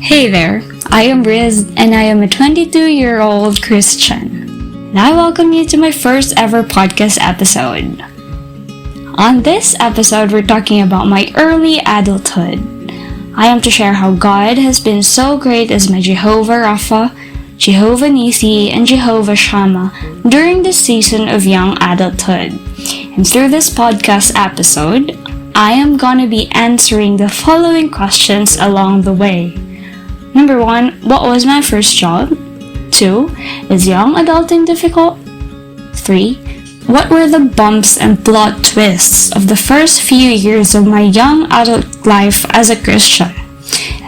Hey there, I am Riz and I am a 22-year-old Christian. And I welcome you to my first ever podcast episode. On this episode, we're talking about my early adulthood. I am to share how God has been so great as my Jehovah Rapha, Jehovah Nisi, and Jehovah Shammah during the season of young adulthood. And through this podcast episode, I am gonna be answering the following questions along the way. Number 1, what was my first job? 2, is young adulting difficult? 3, what were the bumps and plot twists of the first few years of my young adult life as a Christian?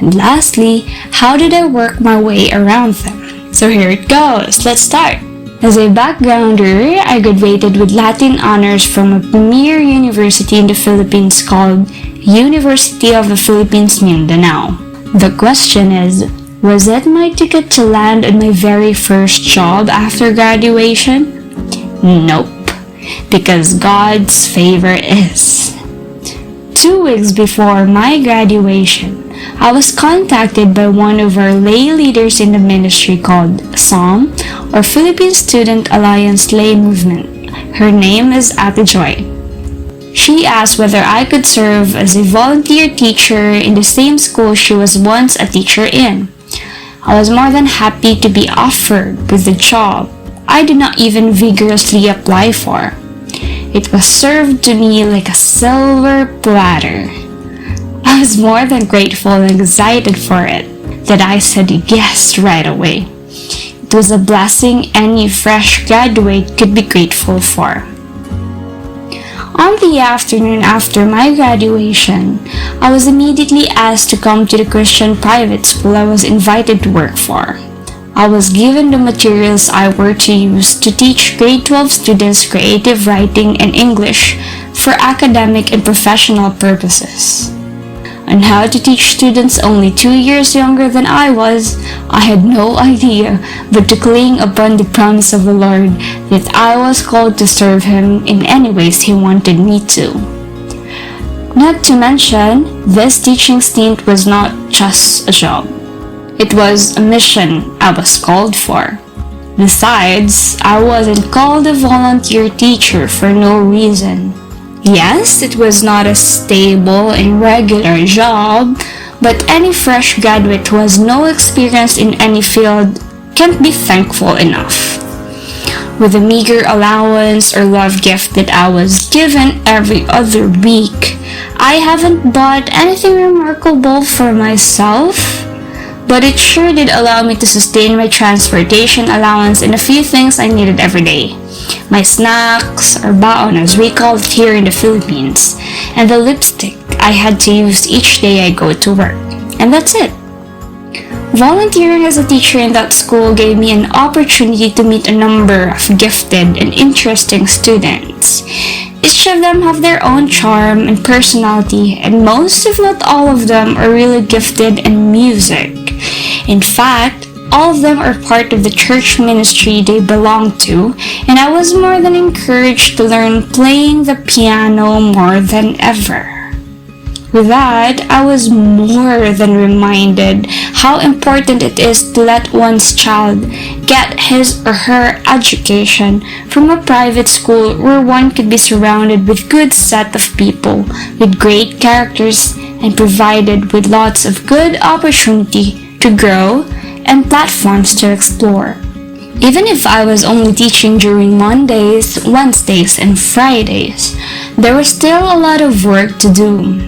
And lastly, how did I work my way around them? So here it goes, let's start! As a backgrounder, I graduated with Latin honors from a premier university in the Philippines called University of the Philippines, Mindanao. The question is, was it my ticket to land at my very first job after graduation? Nope, because God's favor is. 2 weeks before my graduation, I was contacted by one of our lay leaders in the ministry called SALM, or Philippine Student Alliance Lay Movement. Her name is Ate Joy. She asked whether I could serve as a volunteer teacher in the same school she was once a teacher in. I was more than happy to be offered with the job I did not even vigorously apply for. It was served to me like a silver platter. I was more than grateful and excited for it that I said yes right away. It was a blessing any fresh graduate could be grateful for. On the afternoon after my graduation, I was immediately asked to come to the Christian private school I was invited to work for. I was given the materials I were to use to teach grade 12 students creative writing and English for academic and professional purposes. On how to teach students only 2 years younger than I was, I had no idea but to cling upon the promise of the Lord that I was called to serve Him in any ways He wanted me to. Not to mention, this teaching stint was not just a job. It was a mission I was called for. Besides, I wasn't called a volunteer teacher for no reason. Yes, it was not a stable and regular job, but any fresh graduate who has no experience in any field can't be thankful enough. With the meager allowance or love gift that I was given every other week, I haven't bought anything remarkable for myself, but it sure did allow me to sustain my transportation allowance and a few things I needed every day. My snacks, or baon as we call it here in the Philippines, and the lipstick I had to use each day I go to work. And that's it. Volunteering as a teacher in that school gave me an opportunity to meet a number of gifted and interesting students. Each of them have their own charm and personality, and most if not all of them are really gifted in music. In fact, all of them are part of the church ministry they belong to, and I was more than encouraged to learn playing the piano more than ever. With that, I was more than reminded how important it is to let one's child get his or her education from a private school where one could be surrounded with good set of people with great characters and provided with lots of good opportunity to grow and platforms to explore. Even if I was only teaching during Mondays, Wednesdays, and Fridays, there was still a lot of work to do.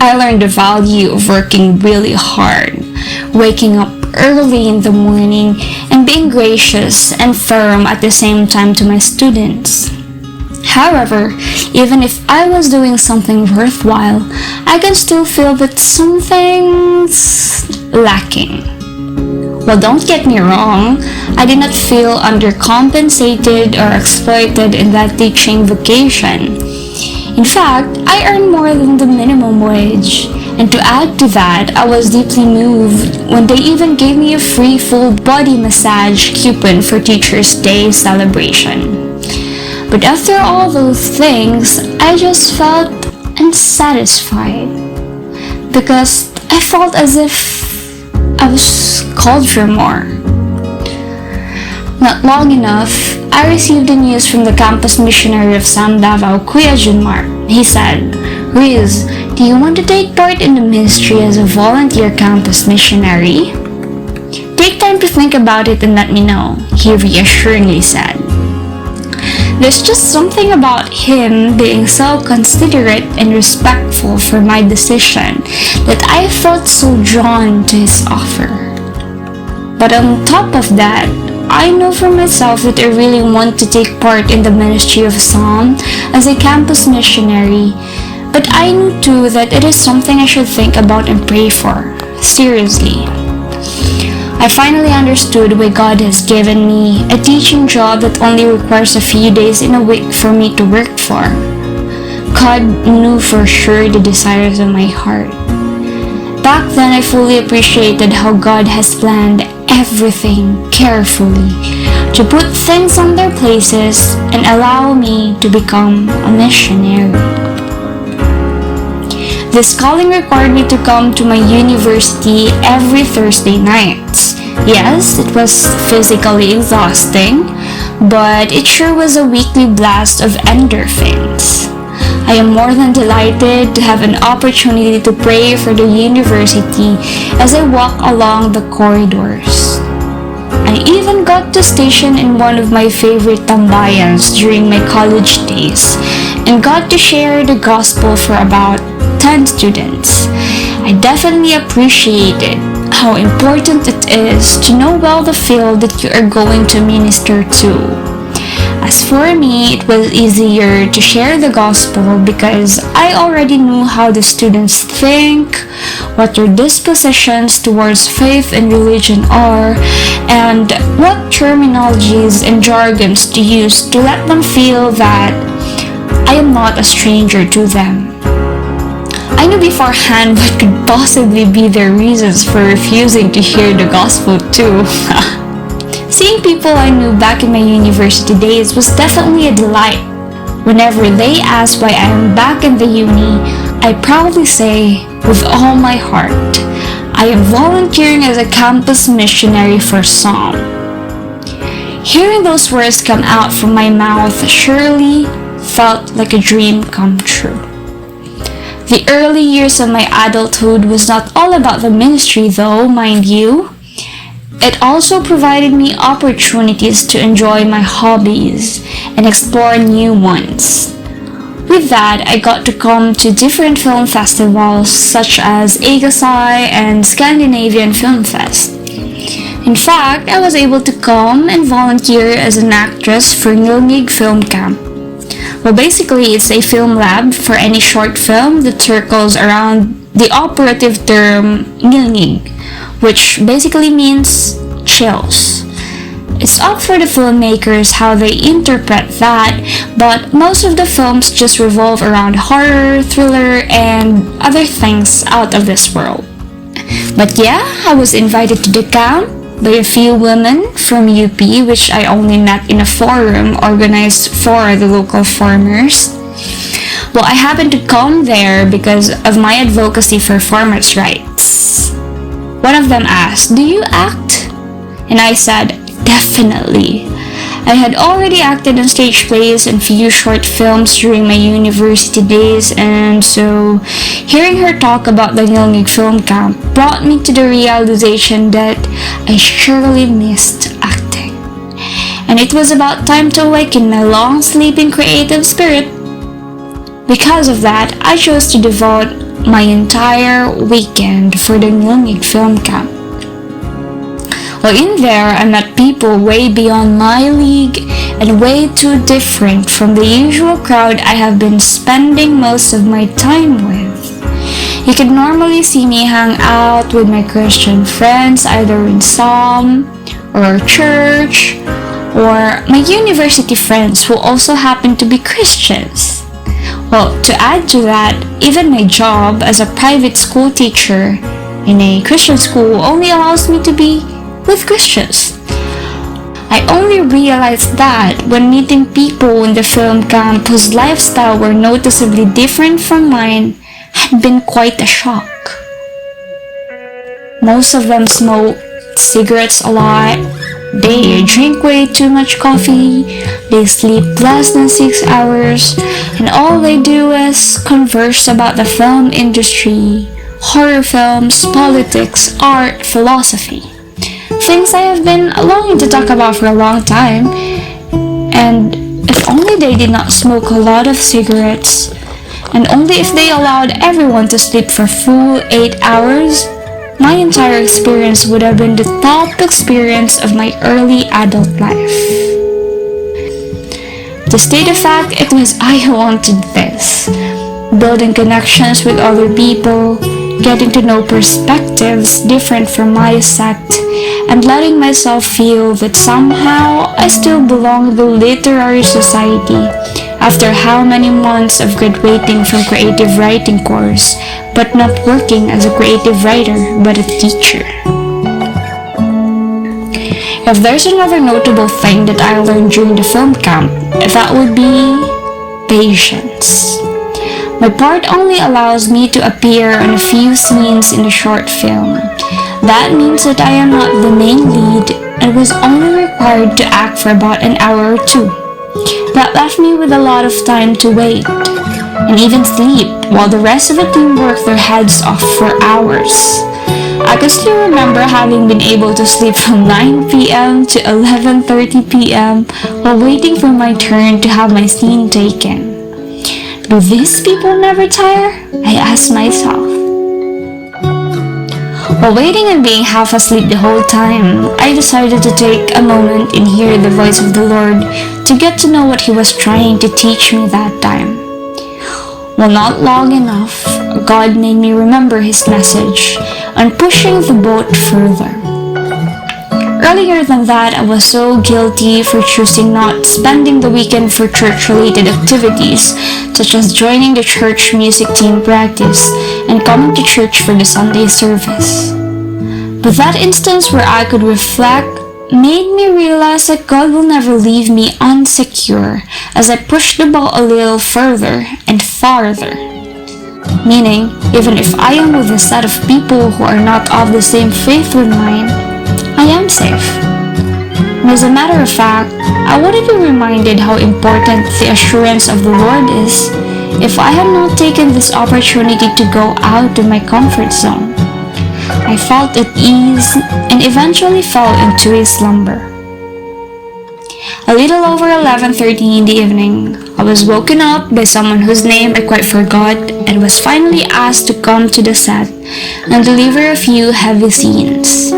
I learned the value of working really hard, waking up early in the morning, and being gracious and firm at the same time to my students. However, even if I was doing something worthwhile, I can still feel that something's lacking. Well, don't get me wrong, I did not feel undercompensated or exploited in that teaching vocation. In fact, I earned more than the minimum wage, and to add to that, I was deeply moved when they even gave me a free full body massage coupon for Teachers' Day celebration. But after all those things, I just felt unsatisfied because I felt as if I was called for more. Not long enough, I received the news from the campus missionary of Sam Davao, Kuya Junmar. He said, "Riz, do you want to take part in the ministry as a volunteer campus missionary? Take time to think about it and let me know," he reassuringly said. There's just something about him being so considerate and respectful for my decision that I felt so drawn to his offer. But on top of that, I know for myself that I really want to take part in the ministry of Psalm as a campus missionary, but I knew too that it is something I should think about and pray for, seriously. I finally understood why God has given me a teaching job that only requires a few days in a week for me to work for. God knew for sure the desires of my heart. Back then, I fully appreciated how God has planned everything carefully to put things on their places and allow me to become a missionary. This calling required me to come to my university every Thursday nights. Yes, it was physically exhausting, but it sure was a weekly blast of endorphins. I am more than delighted to have an opportunity to pray for the university as I walk along the corridors. I even got to station in one of my favorite tambayans during my college days and got to share the gospel for about 10 students. I definitely appreciated how important it is to know well the field that you are going to minister to. As for me, it was easier to share the gospel because I already knew how the students think, what their dispositions towards faith and religion are, and what terminologies and jargons to use to let them feel that I am not a stranger to them. I knew beforehand what could possibly be their reasons for refusing to hear the gospel too. Seeing people I knew back in my university days was definitely a delight. Whenever they ask why I am back in the uni, I proudly say, with all my heart, I am volunteering as a campus missionary for Psalm. Hearing those words come out from my mouth surely felt like a dream come true. The early years of my adulthood was not all about the ministry though, mind you. It also provided me opportunities to enjoy my hobbies and explore new ones. With that, I got to come to different film festivals such as Agasai and Scandinavian Film Fest. In fact, I was able to come and volunteer as an actress for Nilmig Film Camp. Well, basically, it's a film lab for any short film that circles around the operative term Nilmig, which basically means chills. It's up for the filmmakers how they interpret that, but most of the films just revolve around horror, thriller, and other things out of this world. But yeah, I was invited to the camp by a few women from UP, which I only met in a forum organized for the local farmers. Well, I happened to come there because of my advocacy for farmers' rights. One of them asked, "Do you act?" And I said, "Definitely." I had already acted on stage plays and few short films during my university days, and so hearing her talk about the Nilmig Film Camp brought me to the realization that I surely missed acting. And it was about time to awaken my long-sleeping creative spirit. Because of that, I chose to devote my entire weekend for the Nilmig Film Camp. Well, in there, I met people way beyond my league and way too different from the usual crowd I have been spending most of my time with. You can normally see me hang out with my Christian friends either in Psalm or church, or my university friends who also happen to be Christians. Well, to add to that, even my job as a private school teacher in a Christian school only allows me to be with Christians. I only realized that when meeting people in the film camp whose lifestyle were noticeably different from mine had been quite a shock. Most of them smoke cigarettes a lot. They drink way too much coffee. They sleep less than 6 hours. And all they do is converse about the film industry, horror films, politics, art, philosophy. Things I have been longing to talk about for a long time. And if only they did not smoke a lot of cigarettes, and only if they allowed everyone to sleep for full 8 hours, my entire experience would have been the top experience of my early adult life. To state the fact, it was I who wanted this. Building connections with other people, getting to know perspectives different from my sect, and letting myself feel that somehow I still belong to the literary society after how many months of graduating from creative writing course, but not working as a creative writer, but a teacher. If there's another notable thing that I learned during the film camp, that would be patience. My part only allows me to appear on a few scenes in the short film. That means that I am not the main lead and was only required to act for about an hour or two. That left me with a lot of time to wait and even sleep while the rest of the team worked their heads off for hours. I can still remember having been able to sleep from 9 p.m. to 11:30 p.m. while waiting for my turn to have my scene taken. Do these people never tire? I asked myself. While waiting and being half asleep the whole time, I decided to take a moment and hear the voice of the Lord to get to know what He was trying to teach me that time. Well, not long enough, God made me remember His message on pushing the boat further. Earlier than that, I was so guilty for choosing not spending the weekend for church-related activities, such as joining the church music team practice and coming to church for the Sunday service. But that instance where I could reflect made me realize that God will never leave me unsecure as I push the ball a little further and farther. Meaning, even if I am with a set of people who are not of the same faith with mine, I am safe. And as a matter of fact, I wouldn't be reminded how important the assurance of the Lord is if I had not taken this opportunity to go out of my comfort zone. I felt at ease and eventually fell into a slumber. A little over 11:30 in the evening, I was woken up by someone whose name I quite forgot and was finally asked to come to the set and deliver a few heavy scenes.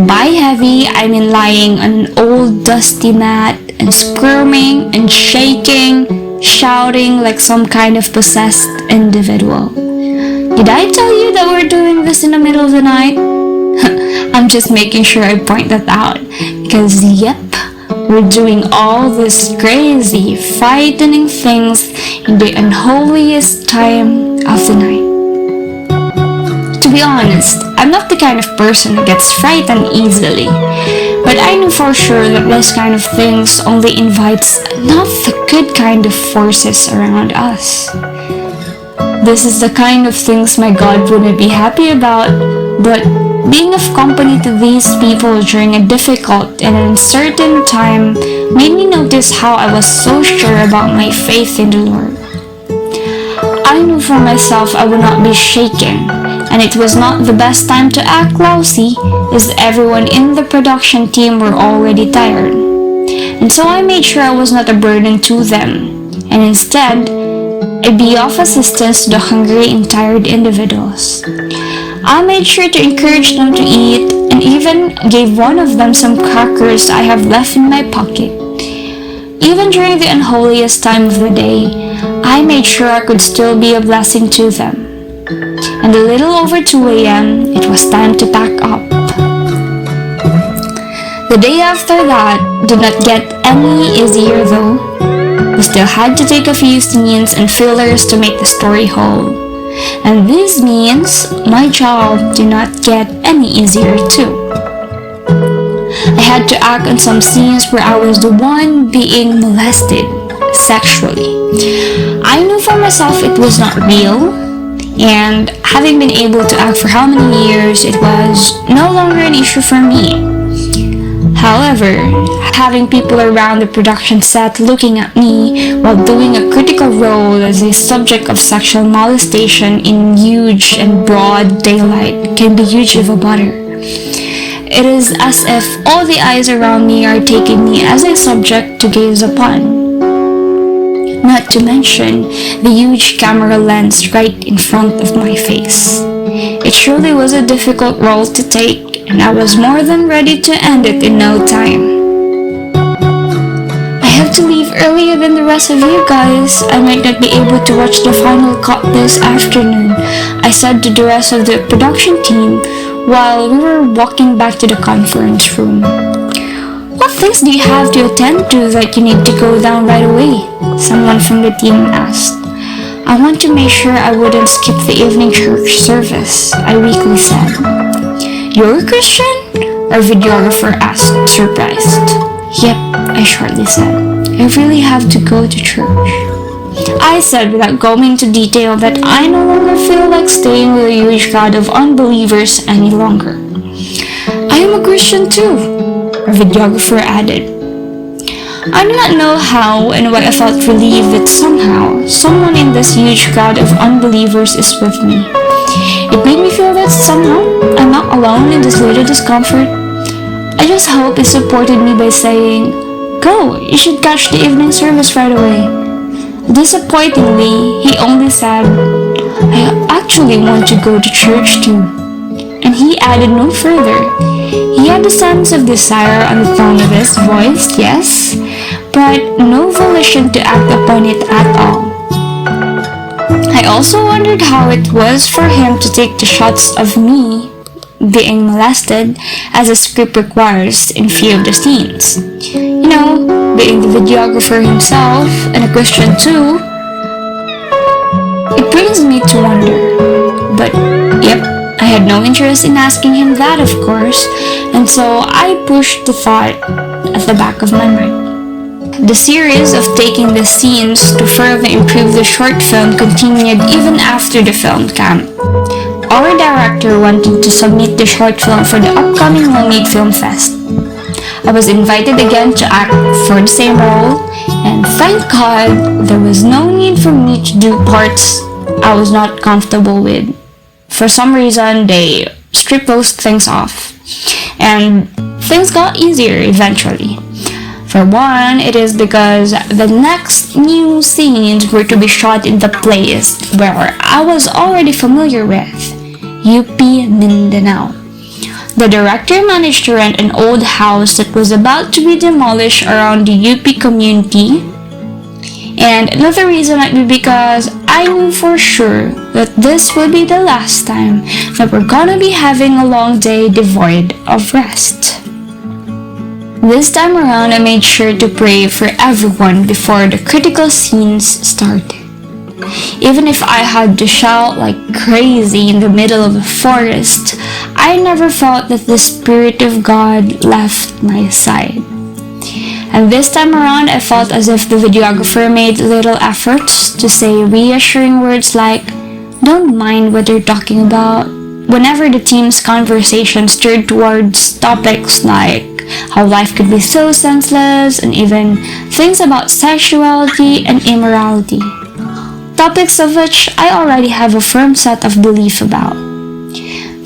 By heavy, I mean lying on an old dusty mat and squirming and shaking, shouting like some kind of possessed individual. Did I tell you that we're doing this in the middle of the night? I'm just making sure I point that out, because yep, we're doing all these crazy, frightening things in the unholiest time of the night. To be honest, I'm not the kind of person who gets frightened easily, but I knew for sure that this kind of things only invites not the good kind of forces around us. This is the kind of things my God wouldn't be happy about, but being of company to these people during a difficult and uncertain time made me notice how I was so sure about my faith in the Lord. I knew for myself I would not be shaken, and it was not the best time to act lousy, as everyone in the production team were already tired. And so I made sure I was not a burden to them, and instead, I'd be of assistance to the hungry and tired individuals. I made sure to encourage them to eat, and even gave one of them some crackers I have left in my pocket. Even during the unholiest time of the day, I made sure I could still be a blessing to them. And a little over 2 a.m., it was time to pack up. The day after that did not get any easier though. We still had to take a few scenes and fillers to make the story whole. And this means my job did not get any easier too. I had to act on some scenes where I was the one being molested sexually. I knew for myself it was not real, And having been able to act for how many years, it was no longer an issue for me. However, having people around the production set looking at me while doing a critical role as a subject of sexual molestation in huge and broad daylight can be huge of a bother. It is as if all the eyes around me are taking me as a subject to gaze upon. Not to mention the huge camera lens right in front of my face. It surely was a difficult role to take, and I was more than ready to end it in no time. I have to leave earlier than the rest of you guys. I might not be able to watch the final cut this afternoon, I said to the rest of the production team while we were walking back to the conference room. What things do you have to attend to that you need to go down right away? Someone from the team asked. I want to make sure I wouldn't skip the evening church service, I weakly said. You're a Christian? Our videographer asked, surprised. Yep, I shortly said. I really have to go to church. I said without going into detail that I no longer feel like staying with a huge crowd of unbelievers any longer. I am a Christian too, our videographer added. I do not know how and why I felt relieved that somehow someone in this huge crowd of unbelievers is with me. It made me feel that somehow I'm not alone in this little discomfort. I just hope he supported me by saying, Go, you should catch the evening service right away. Disappointingly, he only said, I actually want to go to church too. And he added no further. He had a sense of desire on the tone of his voice, yes, but no volition to act upon it at all. I also wondered how it was for him to take the shots of me being molested as the script requires in few of the scenes. You know, being the videographer himself and a Christian too, it brings me to wonder. But yep, I had no interest in asking him that, of course, and so I pushed the thought at the back of my mind. The series of taking the scenes to further improve the short film continued even after the film camp. Our director wanted to submit the short film for the upcoming Homemade Film Fest. I was invited again to act for the same role, and thank God there was no need for me to do parts I was not comfortable with. For some reason, they stripped those things off, and things got easier eventually. For one, it is because the next new scenes were to be shot in the place where I was already familiar with, UP Mindanao. The director managed to rent an old house that was about to be demolished around the UP community. And another reason might be because I knew for sure that this would be the last time that we're gonna be having a long day devoid of rest. This time around, I made sure to pray for everyone before the critical scenes started. Even if I had to shout like crazy in the middle of a forest, I never felt that the Spirit of God left my side. And this time around, I felt as if the videographer made little efforts to say reassuring words like, "Don't mind what they're talking about," whenever the team's conversation steered towards topics like how life could be so senseless and even things about sexuality and immorality. Topics of which I already have a firm set of belief about.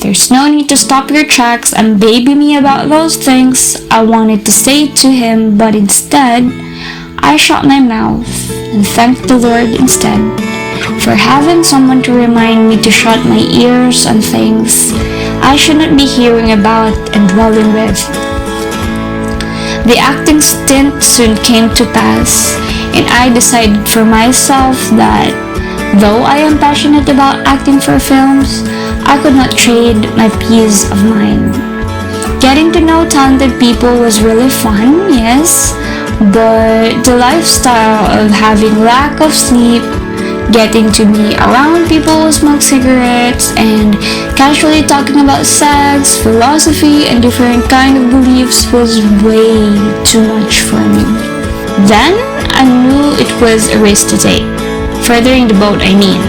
There's no need to stop your tracks and baby me about those things I wanted to say to him, but instead, I shut my mouth and thanked the Lord instead for having someone to remind me to shut my ears on things I shouldn't be hearing about and dwelling with. The acting stint soon came to pass, and I decided for myself that though I am passionate about acting for films, I could not trade my peace of mind. Getting to know talented people was really fun, yes, but the lifestyle of having lack of sleep, getting to be around people who smoke cigarettes, and casually talking about sex, philosophy, and different kind of beliefs was way too much for me. Then, I knew it was a risk to take. Furthering the boat, I mean.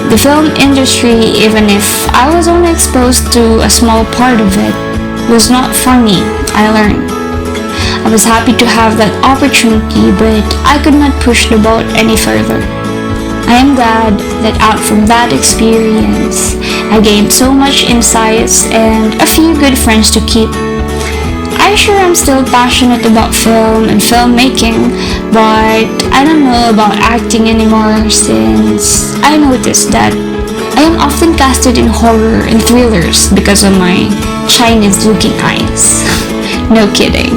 The film industry, even if I was only exposed to a small part of it, was not for me, I learned. I was happy to have that opportunity, but I could not push the boat any further. I am glad that out from that experience, I gained so much insights and a few good friends to keep. I'm sure I'm still passionate about film and filmmaking, but I don't know about acting anymore since I noticed that I am often casted in horror and thrillers because of my Chinese-looking eyes. No kidding.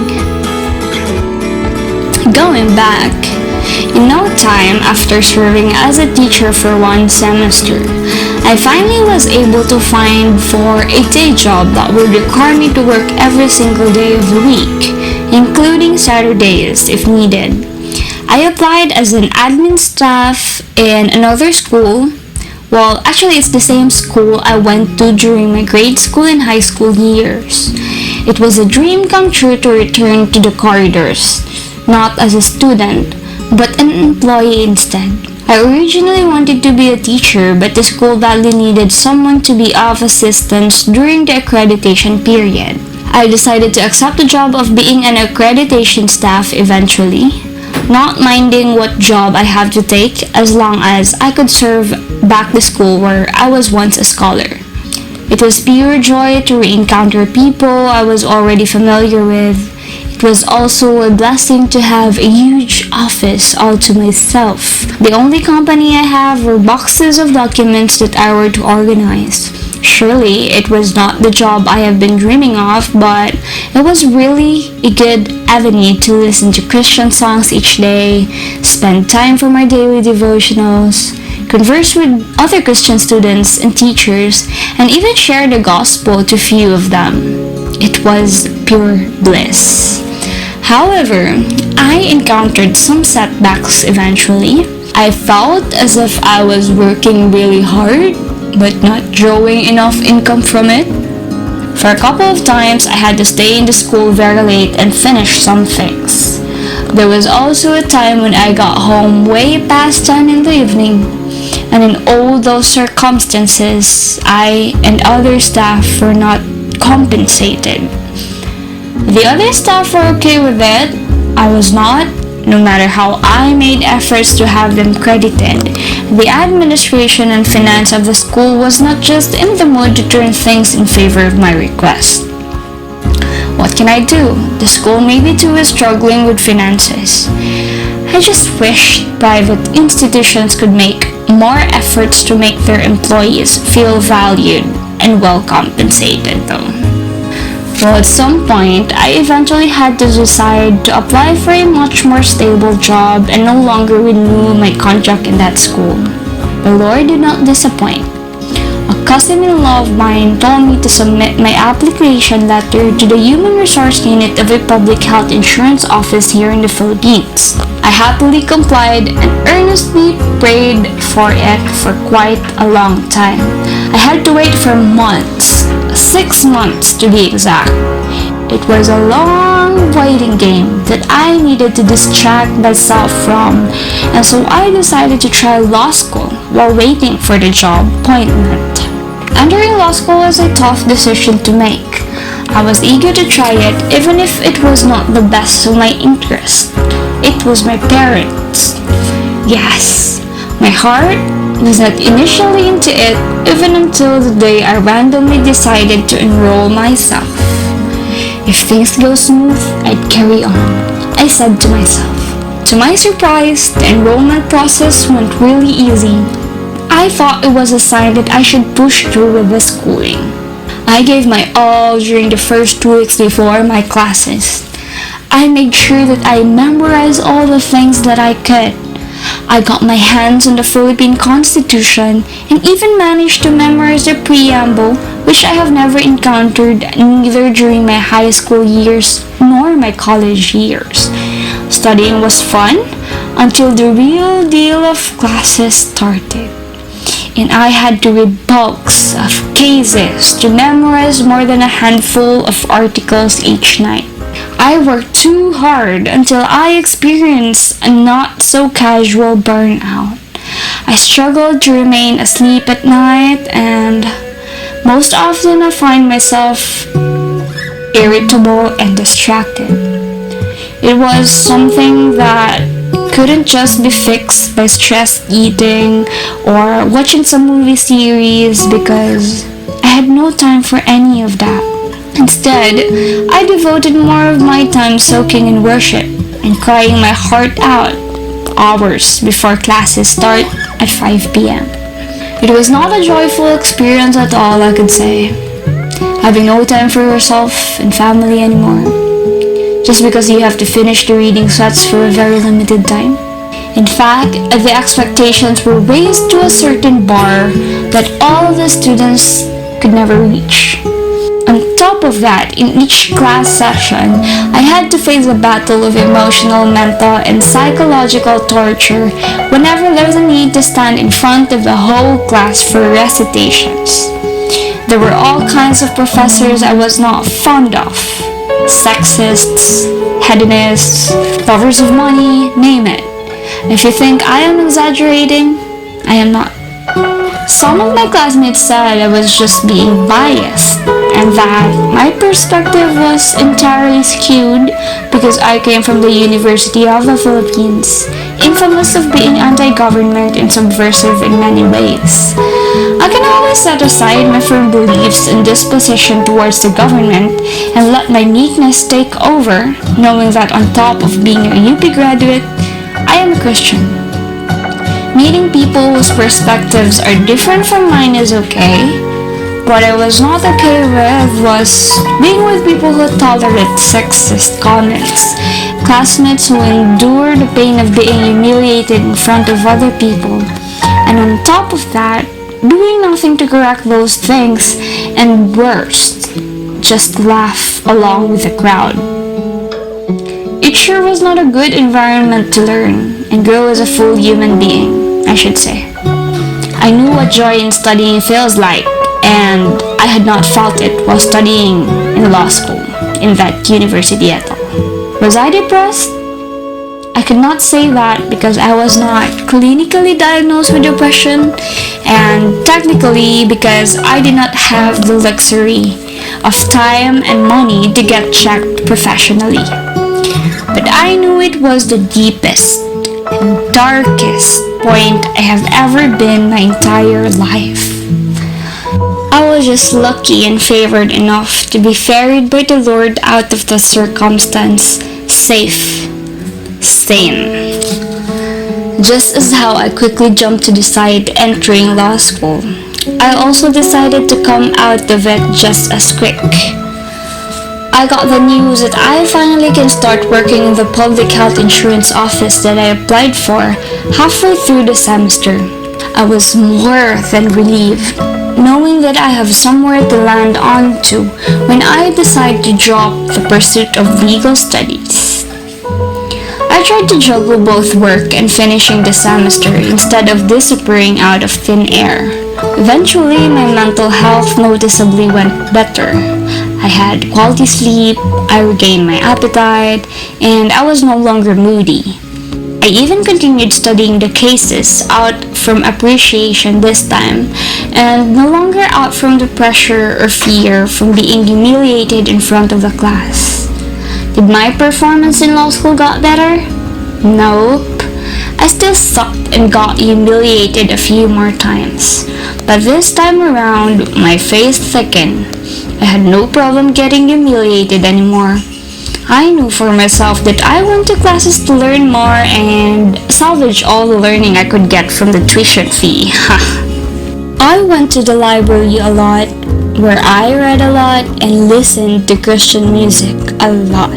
Going back, in no time after serving as a teacher for one semester, I finally was able to find for a day job that would require me to work every single day of the week, including Saturdays if needed. I applied as an admin staff in another school. Well, actually it's the same school I went to during my grade school and high school years. It was a dream come true to return to the corridors, not as a student, but an employee instead. I originally wanted to be a teacher, but the school badly needed someone to be of assistance during the accreditation period. I decided to accept the job of being an accreditation staff eventually, not minding what job I had to take as long as I could serve back the school where I was once a scholar. It was pure joy to re-encounter people I was already familiar with. It was also a blessing to have a huge office all to myself. The only company I have were boxes of documents that I were to organize. Surely it was not the job I have been dreaming of, but it was really a good avenue to listen to Christian songs each day, spend time for my daily devotionals, converse with other Christian students and teachers, and even share the gospel to few of them. It was pure bliss. However, I encountered some setbacks eventually. I felt as if I was working really hard, but not drawing enough income from it. For a couple of times, I had to stay in the school very late and finish some things. There was also a time when I got home way past 10 in the evening, and in all those circumstances, I and other staff were not compensated. The other staff were okay with it. I was not, no matter how I made efforts to have them credited. The administration and finance of the school was not just in the mood to turn things in favor of my request. What can I do? The school maybe too is struggling with finances. I just wished private institutions could make more efforts to make their employees feel valued and well compensated though. Well, at some point, I eventually had to decide to apply for a much more stable job and no longer renew my contract in that school. The Lord did not disappoint. A cousin-in-law of mine told me to submit my application letter to the Human Resource Unit of a public health insurance office here in the Philippines. I happily complied and earnestly prayed for it for quite a long time. I had to wait for months, 6 months to be exact. It was a long waiting game that I needed to distract myself from, and so I decided to try law school while waiting for the job appointment. Entering law school was a tough decision to make. I was eager to try it even if it was not the best of my interest. It was my parents. Yes, my heart was not initially into it even until the day I randomly decided to enroll myself. If things go smooth, I'd carry on, I said to myself. To my surprise, the enrollment process went really easy. I thought it was a sign that I should push through with the schooling. I gave my all during the first 2 weeks before my classes. I made sure that I memorized all the things that I could. I got my hands on the Philippine Constitution and even managed to memorize the preamble, which I have never encountered neither during my high school years nor my college years. Studying was fun until the real deal of classes started, and I had to read bulks of cases to memorize more than a handful of articles each night. I worked too hard until I experienced a not so casual burnout. I struggled to remain asleep at night, and most often I find myself irritable and distracted. It was something that couldn't just be fixed by stress eating or watching some movie series because I had no time for any of that. Instead, I devoted more of my time soaking in worship and crying my heart out hours before classes start at 5 p.m. It was not a joyful experience at all, I could say. Having no time for yourself and family anymore, just because you have to finish the reading sets for a very limited time. In fact, the expectations were raised to a certain bar that all of the students could never reach. On top of that, in each class session, I had to face a battle of emotional, mental, and psychological torture whenever there was a need to stand in front of the whole class for recitations. There were all kinds of professors I was not fond of. Sexists, hedonists, lovers of money, name it. If you think I am exaggerating, I am not. Some of my classmates said I was just being biased and that my perspective was entirely skewed because I came from the University of the Philippines, infamous of being anti-government and subversive in many ways. I can always set aside my firm beliefs and disposition towards the government and let my meekness take over, knowing that on top of being a UP graduate, I am a Christian. Meeting people whose perspectives are different from mine is okay. What I was not okay with was being with people who tolerate sexist comments, classmates who endure the pain of being humiliated in front of other people, and on top of that, doing nothing to correct those things, and worst, just laugh along with the crowd. It sure was not a good environment to learn and grow as a full human being, I should say. I knew what joy in studying feels like, and I had not felt it while studying in law school in that university at all. Was I depressed? I could not say that because I was not clinically diagnosed with depression, and technically because I did not have the luxury of time and money to get checked professionally. But I knew it was the deepest and darkest point I have ever been my entire life. I was just lucky and favored enough to be ferried by the Lord out of the circumstance, safe, sane. Just as how I quickly jumped to decide entering law school, I also decided to come out of it just as quick. I got the news that I finally can start working in the public health insurance office that I applied for halfway through the semester. I was more than relieved, knowing that I have somewhere to land onto when I decide to drop the pursuit of legal studies. I tried to juggle both work and finishing the semester instead of disappearing out of thin air. Eventually, my mental health noticeably went better. I had quality sleep, I regained my appetite, and I was no longer moody. I even continued studying the cases out from appreciation this time, and no longer out from the pressure or fear from being humiliated in front of the class. Did my performance in law school got better? Nope. I still sucked and got humiliated a few more times. But this time around, my face thickened. I had no problem getting humiliated anymore. I knew for myself that I went to classes to learn more and salvage all the learning I could get from the tuition fee. I went to the library a lot, where I read a lot and listened to Christian music a lot.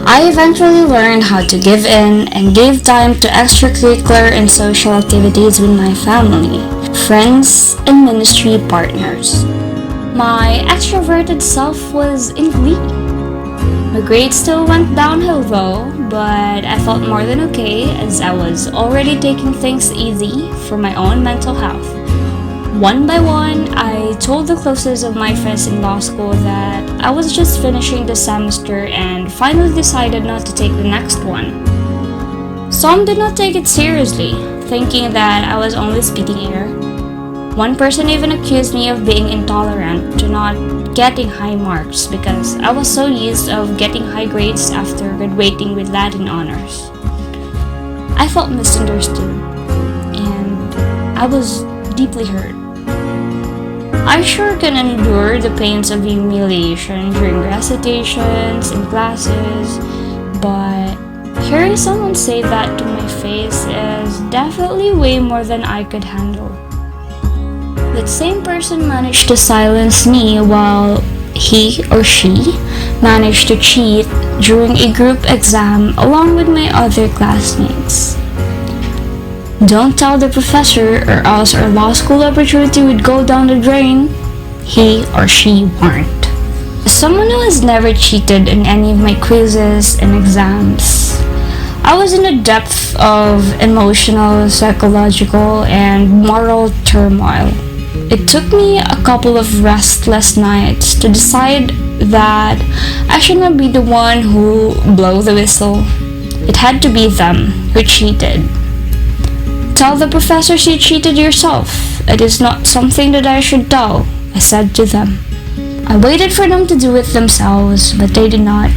I eventually learned how to give in and gave time to extracurricular and social activities with my family, friends, and ministry partners. My extroverted self was in glee. My grades still went downhill though, but I felt more than okay as I was already taking things easy for my own mental health. One by one, I told the closest of my friends in law school that I was just finishing the semester and finally decided not to take the next one. Some did not take it seriously, thinking that I was only spitting air. One person even accused me of being intolerant to not getting high marks because I was so used of getting high grades after graduating with Latin honors. I felt misunderstood and I was deeply hurt. I sure can endure the pains of humiliation during recitations and classes, but hearing someone say that to my face is definitely way more than I could handle. That same person managed to silence me while he or she managed to cheat during a group exam along with my other classmates. Don't tell the professor or else our law school opportunity would go down the drain, he or she warned. As someone who has never cheated in any of my quizzes and exams, I was in the depth of emotional, psychological, and moral turmoil. It took me a couple of restless nights to decide that I should not be the one who blow the whistle. It had to be them who cheated. Tell the professors you cheated yourself. It is not something that I should tell, I said to them. I waited for them to do it themselves, but they did not.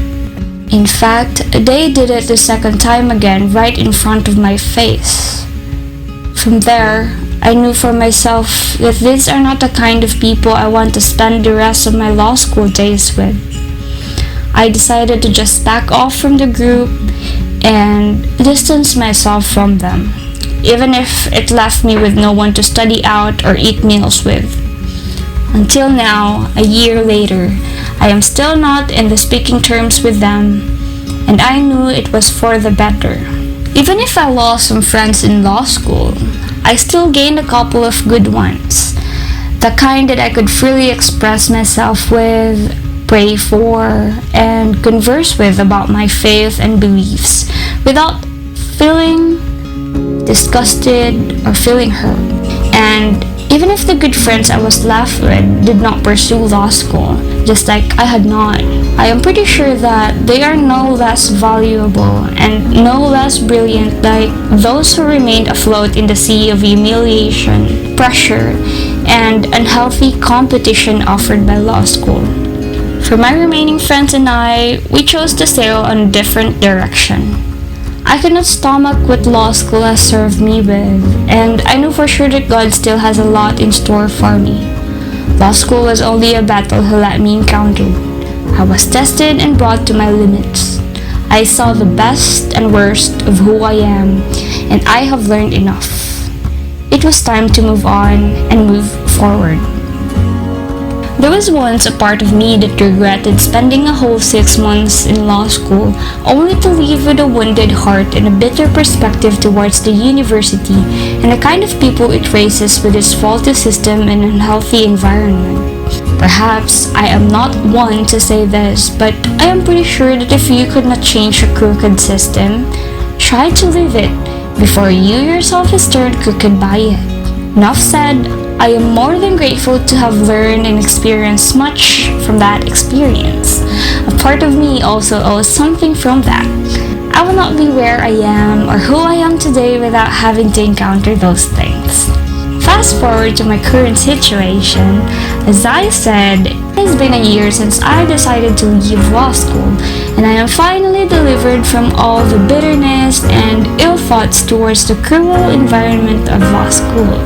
In fact, they did it the second time again right in front of my face. From there, I knew for myself that these are not the kind of people I want to spend the rest of my law school days with. I decided to just back off from the group and distance myself from them, even if it left me with no one to study out or eat meals with. Until now, a year later, I am still not in the speaking terms with them, and I knew it was for the better. Even if I lost some friends in law school, I still gained a couple of good ones. The kind that I could freely express myself with, pray for, and converse with about my faith and beliefs without feeling disgusted or feeling hurt. And even if the good friends I was left with did not pursue law school, just like I had not, I am pretty sure that they are no less valuable and no less brilliant like those who remained afloat in the sea of humiliation, pressure, and unhealthy competition offered by law school. For my remaining friends and I, we chose to sail on a different direction. I could not stomach what law school has served me with, and I knew for sure that God still has a lot in store for me. Law school was only a battle He let me encounter. I was tested and brought to my limits. I saw the best and worst of who I am, and I have learned enough. It was time to move on and move forward. There was once a part of me that regretted spending a whole 6 months in law school only to leave with a wounded heart and a bitter perspective towards the university and the kind of people it raises with its faulty system and unhealthy environment. Perhaps I am not one to say this, but I am pretty sure that if you could not change a crooked system, try to leave it before you yourself is turned crooked by it. Enough said. I am more than grateful to have learned and experienced much from that experience. A part of me also owes something from that. I will not be where I am or who I am today without having to encounter those things. Fast forward to my current situation, as I said, it has been a year since I decided to leave law school, and I am finally delivered from all the bitterness and ill thoughts towards the cruel environment of law school.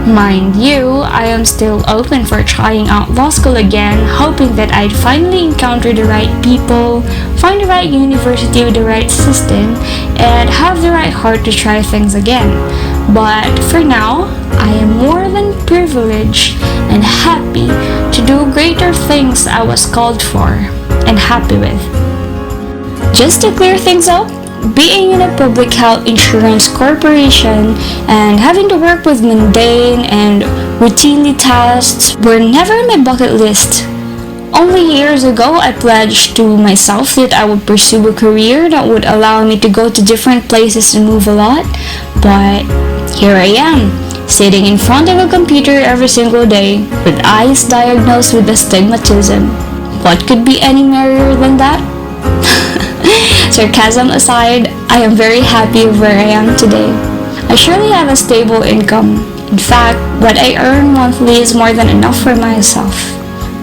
Mind you, I am still open for trying out law school again, hoping that I'd finally encounter the right people, find the right university with the right system, and have the right heart to try things again. But for now, I am more than privileged and happy to do greater things I was called for and happy with. Just to clear things up, being in a public health insurance corporation and having to work with mundane and routinely tasks were never on my bucket list. Only years ago, I pledged to myself that I would pursue a career that would allow me to go to different places and move a lot, but here I am, sitting in front of a computer every single day with eyes diagnosed with astigmatism. What could be any merrier than that? Sarcasm aside, I am very happy where I am today. I surely have a stable income. In fact, what I earn monthly is more than enough for myself.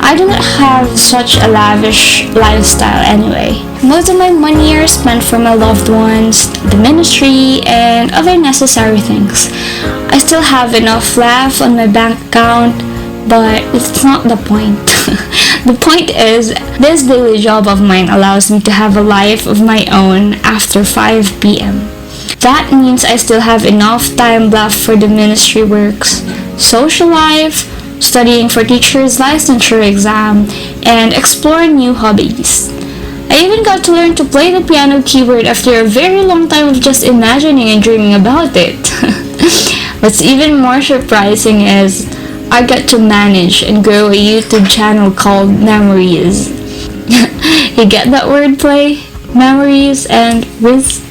I do not have such a lavish lifestyle anyway. Most of my money are spent for my loved ones, the ministry, and other necessary things. I still have enough left on my bank account, but it's not the point. The point is, this daily job of mine allows me to have a life of my own after 5 p.m. That means I still have enough time left for the ministry works, social life, studying for teacher's licensure exam, and explore new hobbies. I even got to learn to play the piano keyboard after a very long time of just imagining and dreaming about it. What's even more surprising is I got to manage and grow a YouTube channel called Memories. You get that wordplay? Memories and Riz?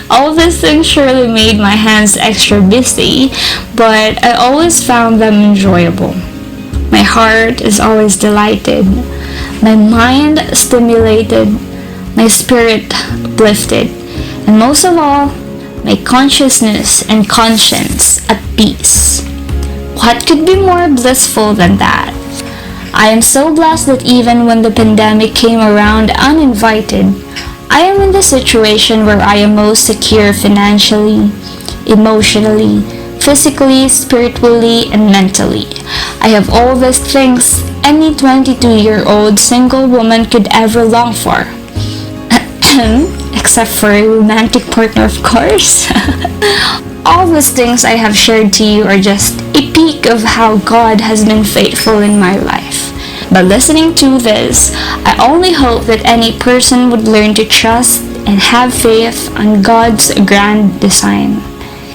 All these things surely made my hands extra busy, but I always found them enjoyable. My heart is always delighted, my mind stimulated, my spirit uplifted, and most of all, my consciousness and conscience at peace. What could be more blissful than that? I am so blessed that even when the pandemic came around uninvited, I am in the situation where I am most secure financially, emotionally, physically, spiritually, and mentally. I have all these things any 22-year-old single woman could ever long for. Except for a romantic partner, of course. All these things I have shared to you are just a peek of how God has been faithful in my life. By listening to this, I only hope that any person would learn to trust and have faith on God's grand design.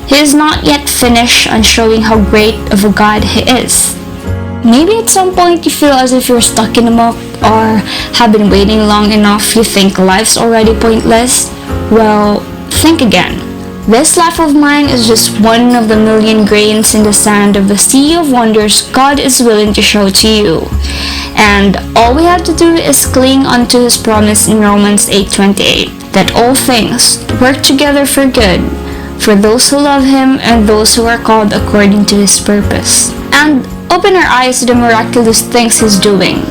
He is not yet finished on showing how great of a God He is. Maybe at some point you feel as if you're stuck in a muck or have been waiting long enough you think life's already pointless. Well, think again. This life of mine is just one of the million grains in the sand of the sea of wonders God is willing to show to you. And all we have to do is cling onto His promise in Romans 8:28, that all things work together for good, for those who love Him and those who are called according to His purpose. And open our eyes to the miraculous things He's doing,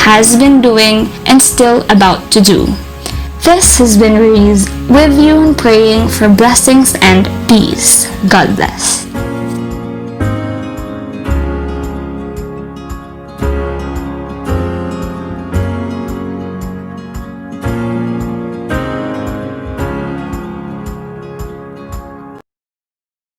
has been doing, and still about to do. This has been Riz with you and praying for blessings and peace. God bless.